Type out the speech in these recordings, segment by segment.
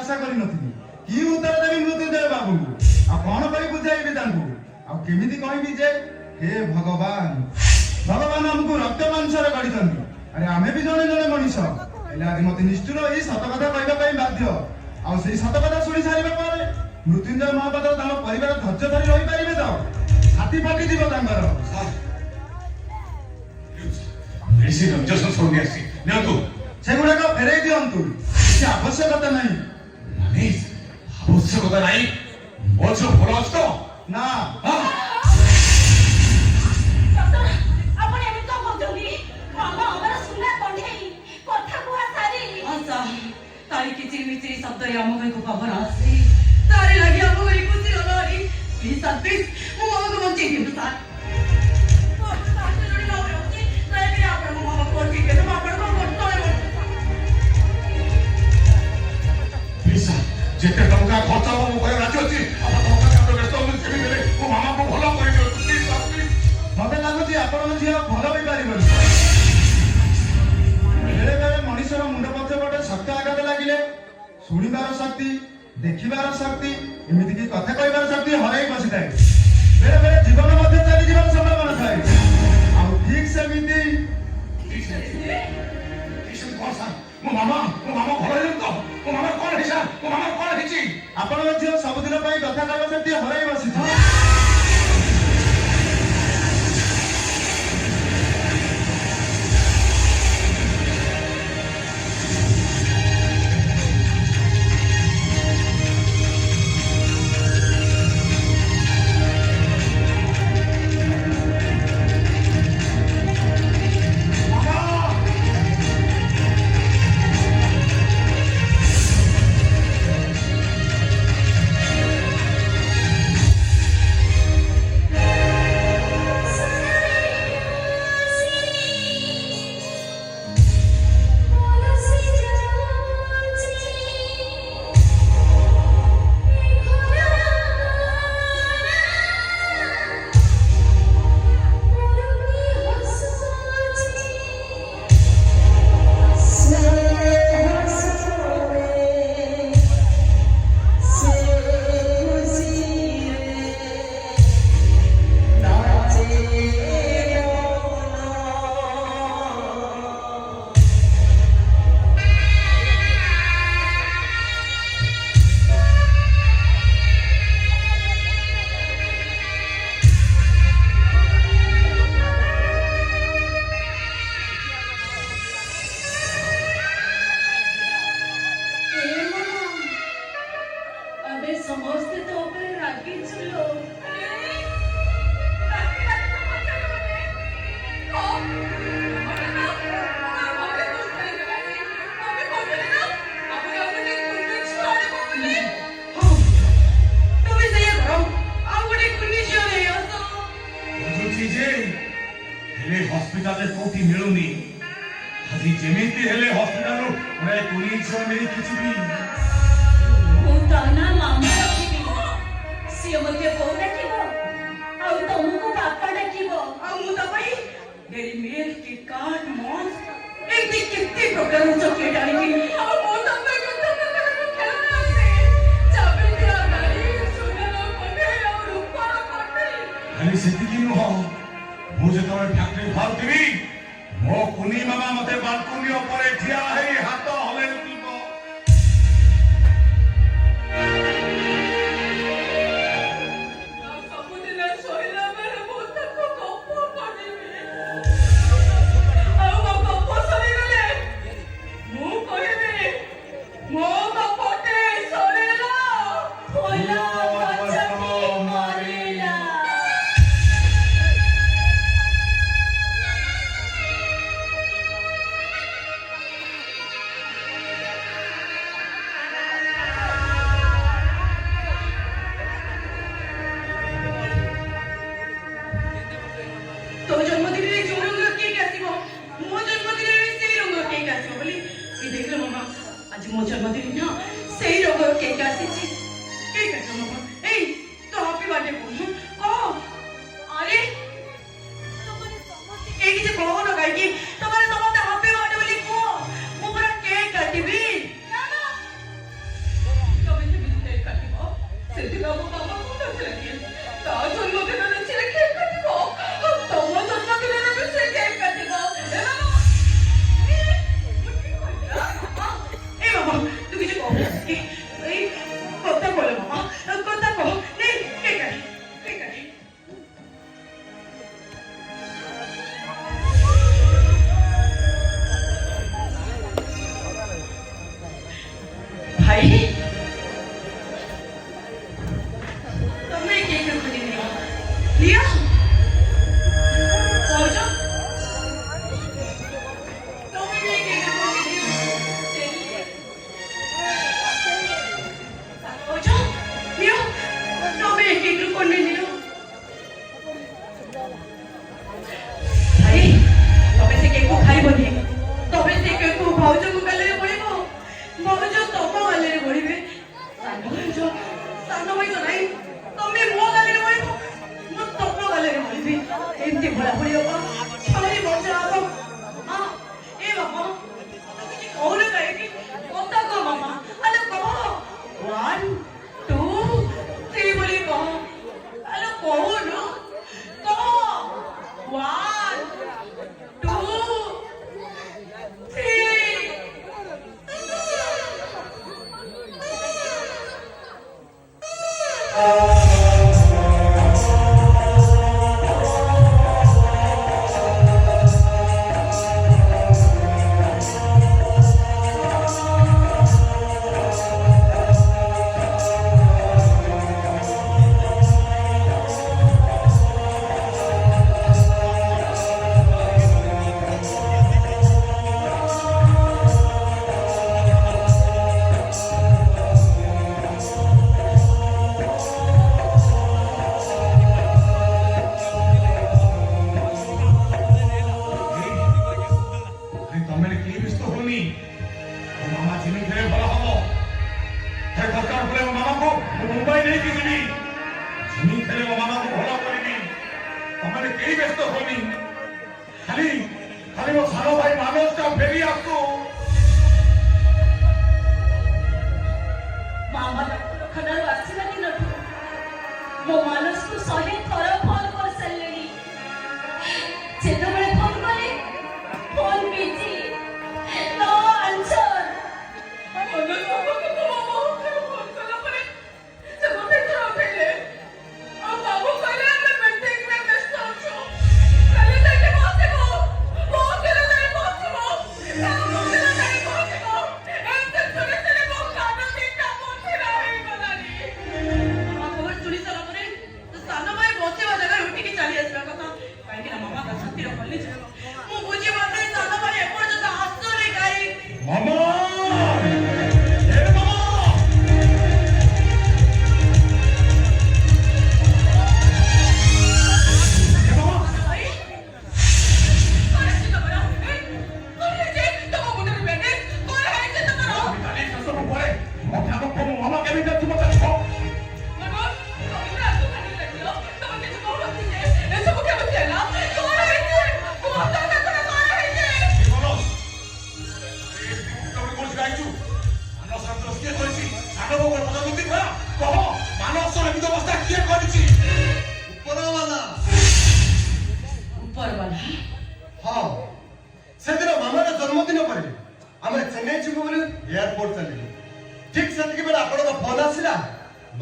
आशा करि नथिबी की उत्तर देबी मृत्युंजय बाबू आ कोन कहि बुझाइबी तांकू आ केमिति कहबी जे हे भगवान भगवान हमको रक्त मांसर गढ़िछन्ती अरे आमे भी जणे जणे मनीष एले आज मते निष्ठुर एई सत कथा कहबा पई बाध्य आ सेई सत कथा सुनि सारिबा परे मृत्युंजय महापात्र तांको परिवार धैर्य धरि रहि पारिबे तो छाती फाटी दिबो तांकर ऋषि रंजन सोनी आसी नियंतु सेगुड़ा को फेरे दियंतु କିଛି ଆବଶ୍ୟକତା ନାହିଁ ମାନେ ଆବଶ୍ୟକତା ନାହିଁ ମୋ ଝିଅ ଭଲ ଅଛି ତ ନା शब्द आम को खबर आसी तारे लगी आम को खुशी लगी प्लीज सर प्लीज मो मामा को बंचे दियो सर ताके जोडी न होती नहीं भी आपन मो मामा को ठीक है तो आपन को करतो है प्लीज सर जेते टंका खर्च हो मो कहे राजी अछि आप टंका काटो व्यस्त हो केबी गेले मो मामा को भलो करि दियो प्लीज सर प्लीज मते लागुची आपन झियो भलो होई पारिबो बेले बेले मनुष्यर मुंड पछे पटे शक्ति आघात लागिले शुणिबार शक्ति देखिबार शक्ति एमिति की कथा कहबार शक्ति हराई बसी थाए बेले बेले जीवन मध्य चली जीवन संभावना थाए आ ठीक सेमिति किशन कौन सा मो मामा भलो हेलन तो मो मामा कोन हिसा मो मामा कोन हिची आपण झियो सब दिन पई कथा कहबा शक्ति हराई बसी था हॉस्पिटल कोठी मिलुनी हजी जेमिति हेले हॉस्पिटल रो रे कोनी छो मेरी किछि भी मो ताना मामा रखिबी सिय मते फोन रखिबो आ तुमको पापा रखिबो आ मु त भाई डेरी मिल्क की कार्ड मॉन्स एक दिन कितने प्रोग्राम चॉकलेट आनी आ मो त भाई को खेलना से चाबी दिया गाड़ी सुनना पड़े और ऊपर पड़े खाली सेति नो मु जे तोर फैक्ट्री भाग देबी मो कुनी मामा मते बालकनी ऊपर ठिया है हाथ हले दीबो सब दिन सोइला मेरे बहुत को गप्पो करबी आ गप्पो सरी गले मु कहबी मो गप्पोटे सरेला होला बचती मरेला तो जन्मदिन रे जो रंग केक आसीबो मो जन्मदिन रे सेई रंग केक आसीबो बोली ई देखलो मामा आज मो जन्मदिन ना सेई रंग केक आसीछि केक आछो मामा एई तो हैप्पी बर्थडे बोल ओ अरे तमरे समस्त केक जे बोल लगाई कि तमरे समस्त हैप्पी बर्थडे बोली को मो पूरा केक काटिबी भला भली बाबा हमारी बच्चा अब मां ए बाबा तुझे कौन कहे कि कोता को मामा अरे कहो 1 2 3 बोली कहो अरे कहो नो कहो 1 2 3 मामा खनार आसिला दिनठू मो मानसକୁ 100 ଥର ଫୋନ କରିସାରିଲେଣି ଯେତେବେଳେ ଫୋନ କଲେ ଫୋନ ବିଜି नो आंसर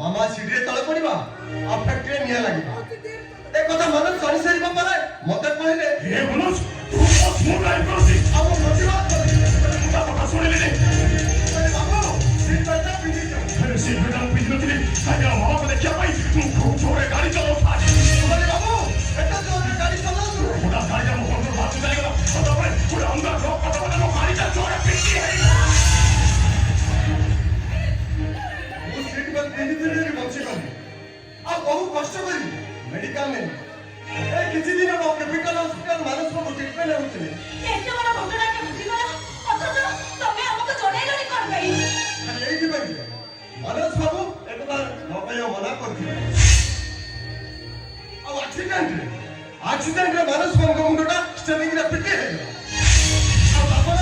मामा सीढ़ी तले पड़वा आ फैक्ट्री निया लागिबा ए कथा मन सरी सरी बाबा मते कहले हे मनोज तू बस मोर लाइन करसी अब प्रतिवाद कर कथा सुनिले अरे बाबू सीट बेल्ट पिंदी अरे सीट बेल्ट पिंदी नथिले साया मामा को देखिया पाई तू खूब जोरे गाड़ी चलाओ अरे बाबू एटा जोरे गाड़ी चलाओ पूरा गाड़ी का मोहन बात चले गला तो भाई पूरा अंदर रो कथा बना गाड़ी का जोरे पिंदी है बहु कष्ट करी मेडिकल में ए किसी दिन हम कैपिटल हॉस्पिटल मानस को ट्रीटमेंट होते एते बड़ा घटना के बुद्धि गला अथच तमे हमको जणैलनी कर गई अरे एथि भाई मानस बाबू एक बार मोबाइल मना कर दिया अब एक्सीडेंट रे मानस बाबू को मुंडा स्टेरिंग रे पिटे है अब बाबू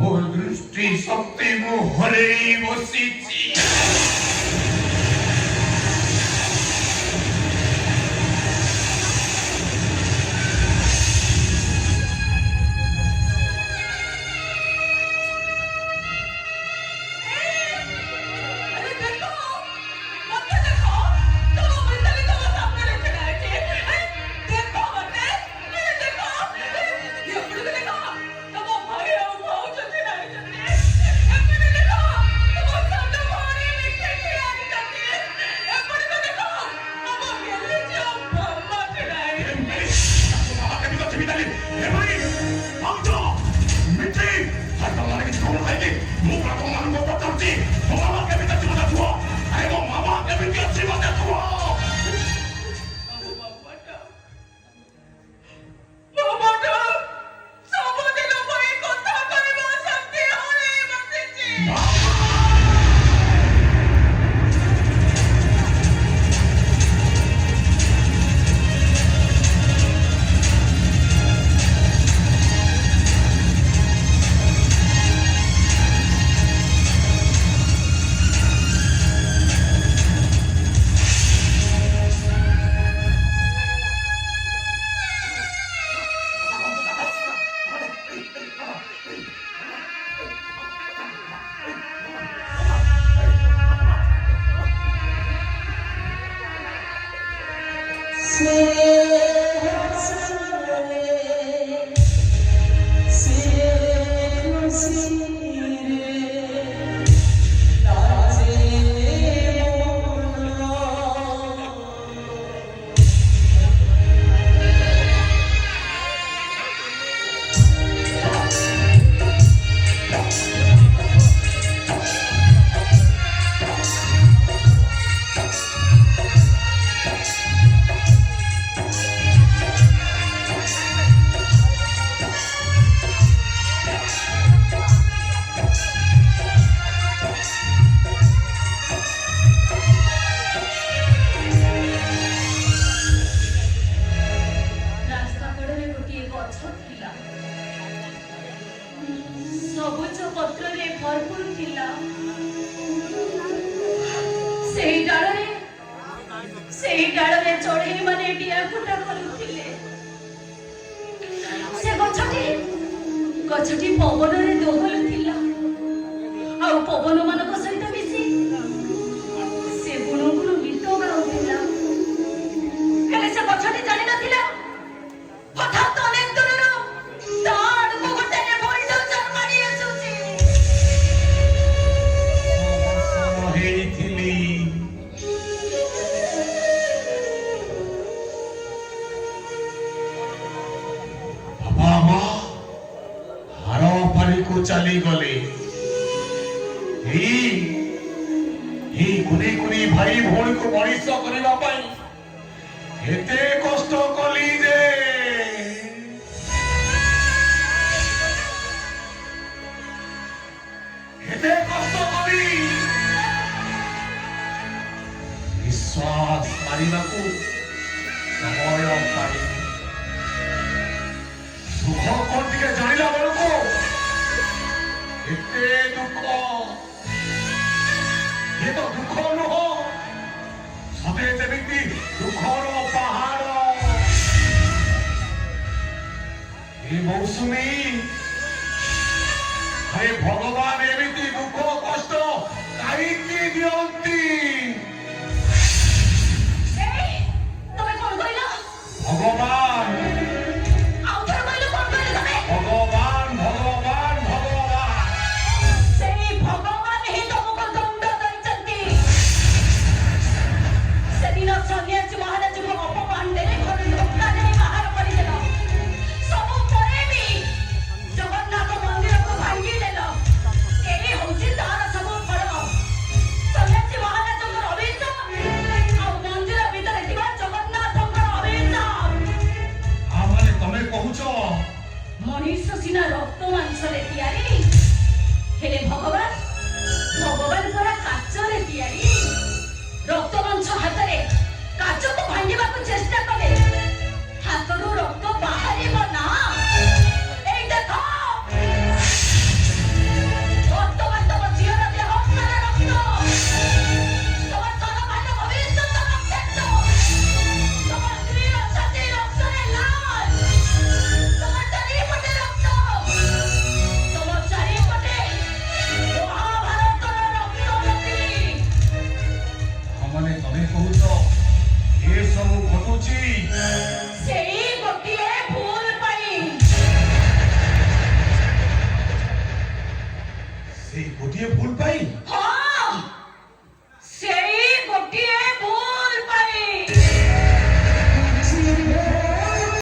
मोर दृष्टि शक्ति मोहरे बसिची ରାସ୍ତା କଡ଼ରେ ଗୋଟିଏ ଗଛ ଥିଲା, ସବୁଜ ପତ୍ରରେ ଭରପୁର ଥିଲା। ସେହି ଡାଳରେ ଚଢ଼େଇ ମାନେ ଡିଆ ଫୁଟା କରୁଥିଲେ। ସେ ଗଛଟି ପବନରେ ଦୋହଲୁଥିଲା, ଆଉ ପବନ ମାନଙ୍କ ସହିତ ମିଶି ସେ ଗୁଣୁଗୁଣୁ ଗୀତ ଗାଉଥିଲା। ହେଲେ ସେ ଗଛଟି ଜାଣିନଥିଲା ହଠାତ୍ ଅନେକ ଦୂରରୁ ତା ଆଡ଼କୁ ଗୋଟାଏ ଭଇଁସ ମାଡ଼ି ଆସୁଛି। ହେଇଥିଲି ବାପା ମା ହାର ପାରିକୁ ଚାଲିଗଲେ। ଏଇ କୁନି କୁନି ଭାଇ ଭଉଣୀକୁ ମଣିଷ କରିବା ପାଇଁ ଏତେ କଷ୍ଟ କଲି ଯେ ଏତେ କଷ୍ଟ କଲି ନିଶ୍ୱାସ ମାରିବାକୁ ସମୟ ପାଇନି। ସୁଖ କଣ ଟିକେ ଜାଣିଲା ବେଳକୁ ଏତେ ଦୁଃଖ। ଏ ତ ଦୁଃଖ ନୁହଁ, ସତେ ଯେମିତି ଦୁଃଖର ପାହାଡ଼। ଏ ମୌସୁମୀ, ଆରେ ଭଗବାନ ଏମିତି ଦୁଃଖ କଷ୍ଟ କାହିଁକି ଦିଅନ୍ତି? ତମେ କଣ କହିଲ? ଭଗବାନ ଆଉ ଥରେ କହିଲ, କଣ କହିଲ ତମେ? ଭଗବାନ ଭଗବାନ ଭଗବାନ ସେଇ ଭଗବାନ ହିଁ ତମକୁ ଦଣ୍ଡ ଦେଇଛନ୍ତି। ସେଦିନ ସନ୍ନ୍ୟାସୀ ମହାରାଜଙ୍କୁ ଅପମାନ ଦେଲେ, ଘରେ ଧୋକା ଦେଇ ବାହାର କରିଦେଲ। ସବୁ ପରେ ବି ଜଗନ୍ନାଥ ମନ୍ଦିରକୁ ଭାଙ୍ଗିଦେଲ। ଏହି ହଉଛି ତାର ସବୁ ଫଳ। ସନ୍ନ୍ୟାସୀ ମହାରାଜଙ୍କର ଅଭିଶାପ ଆଉ ମନ୍ଦିର ଭିତରେ ଥିବା ଜଗନ୍ନାଥଙ୍କର ଅଭିଶାପ। ମାନେ ତମେ କହୁଛ ମଣିଷ ସିନା ରକ୍ତ ମାଂସରେ ତିଆରି, ହେଲେ ଭଗବାନ ପରା କାଚରେ ତିଆରି। ରକ୍ତ ମାଂସ ହାତରେ କାଚକୁ ଭାଙ୍ଗିବାକୁ ଚେଷ୍ଟା କଲେ ହାତରୁ ରକ୍ତ ବାହାରିବ ନା। ଏଇ ଦେଖ, ବର୍ତ୍ତମାନ ତମ ଝିଅର ଦେହ ସାରା ରକ୍ତ, ତମ ସାନ ଭାଇର ଭବିଷ୍ୟତ ରକ୍ତାକ୍ତ, ତମ ସ୍ତ୍ରୀର ଛାତି ରକ୍ତରେ ଲାଲ, ତମ ଚାରିପଟେ ରକ୍ତ, ତମ ଚାରିପଟେ ମହାଭାରତର ରକ୍ତ ନଦୀ। ମାନେ ତମେ କହୁଛ ଏସବୁ ଘଟୁଛି ସେଇ ଗୋଟିଏ ଭୁଲ ପାଇଁ। ସେଇ ଗୋଟିଏ ଭୁଲ ପାଇଁ?